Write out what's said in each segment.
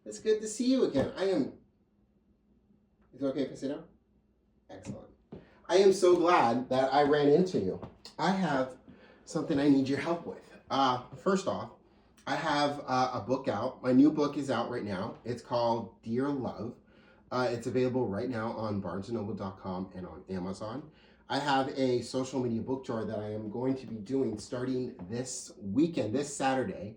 It's good to see you again. Is it okay if I sit down? Excellent. I am so glad that I ran into you. I have something I need your help with. First off, I have a book out. My new book is out right now. It's called Dear Love. It's available right now on barnesandnoble.com and on Amazon. I have a social media book tour that I am going to be doing starting this weekend, this Saturday,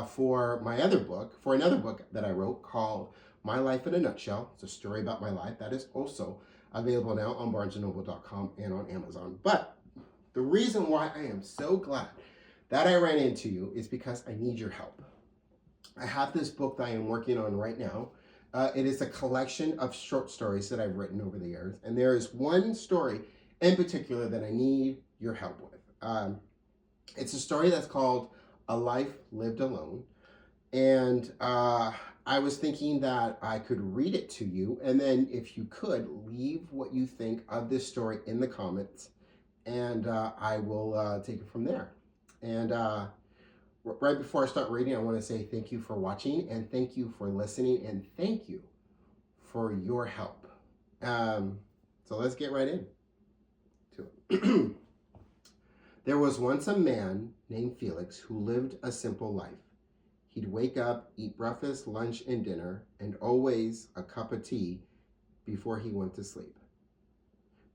for another book that I wrote called My Life in a Nutshell. It's a story about my life that is also available now on barnesandnoble.com and on Amazon. But the reason why I am so glad that I ran into you is because I need your help. I have this book that I am working on right now. It is a collection of short stories that I've written over the years, and there is one story in particular that I need your help with. It's a story that's called A Life Lived Alone, and I was thinking that I could read it to you, and then if you could, leave what you think of this story in the comments, and I will take it from there. And right before I start reading, I want to say thank you for watching, and thank you for listening, and thank you for your help. So let's get right into it. There was once a man named Felix who lived a simple life. He'd wake up, eat breakfast, lunch, and dinner, and always a cup of tea before he went to sleep.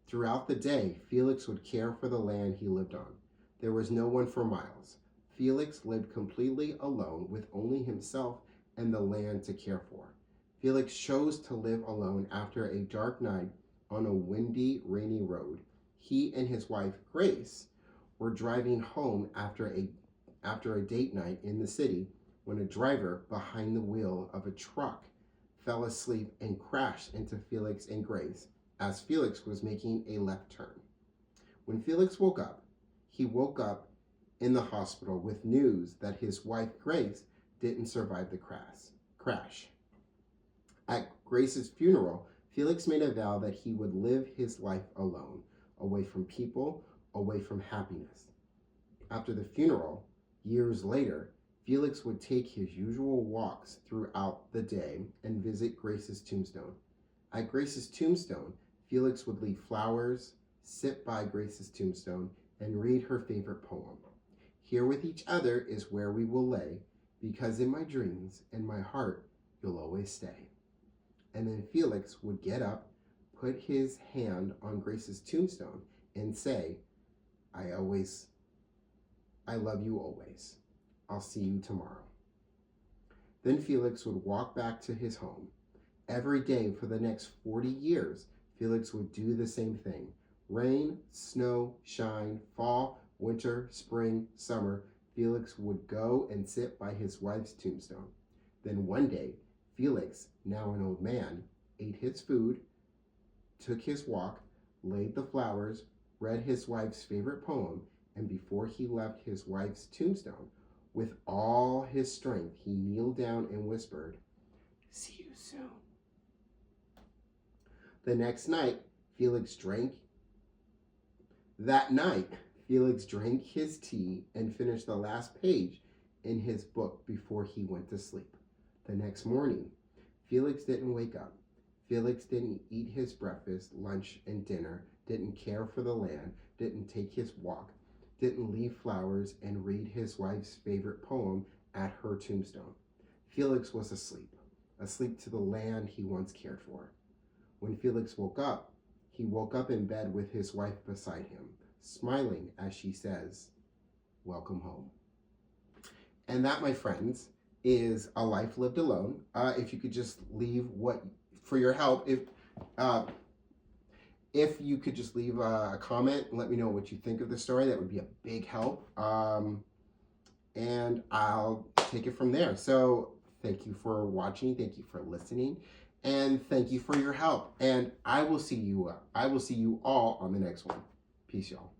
Throughout the day, Felix would care for the land he lived on. There was no one for miles. Felix lived completely alone with only himself and the land to care for. Felix chose to live alone after a dark night on a windy, rainy road. He and his wife, Grace, were driving home after a date night in the city when a driver behind the wheel of a truck fell asleep and crashed into Felix and Grace as Felix was making a left turn. When Felix woke up, he woke up in the hospital with news that his wife, Grace, didn't survive the crash. At Grace's funeral, Felix made a vow that he would live his life alone, away from people, away from happiness. After the funeral, years later, Felix would take his usual walks throughout the day and visit Grace's tombstone. At Grace's tombstone, Felix would leave flowers, sit by Grace's tombstone, and read her favorite poem. Here with each other is where we will lay, because in my dreams and my heart you'll always stay. And then Felix would get up, put his hand on Grace's tombstone, and say, I love you always. I'll see you tomorrow. Then Felix would walk back to his home. Every day for the next 40 years, Felix would do the same thing. Rain, snow, shine, fall, winter, spring, summer, Felix would go and sit by his wife's tombstone. Then one day, Felix, now an old man, ate his food, took his walk, laid the flowers, read his wife's favorite poem, and before he left his wife's tombstone, with all his strength, he kneeled down and whispered, see you soon. That night, Felix drank his tea and finished the last page in his book before he went to sleep. The next morning, Felix didn't wake up. Felix didn't eat his breakfast, lunch, and dinner, didn't care for the land, didn't take his walk, didn't leave flowers and read his wife's favorite poem at her tombstone. Felix was asleep to the land he once cared for. When Felix woke up, he woke up in bed with his wife beside him, smiling as she says, welcome home. And that, my friends, is A Life Lived Alone. If you could just leave for your help, if you could just leave a comment and let me know what you think of the story, that would be a big help. And I'll take it from there. So thank you for watching. Thank you for listening. And thank you for your help. And I will see you all on the next one. Peace, y'all.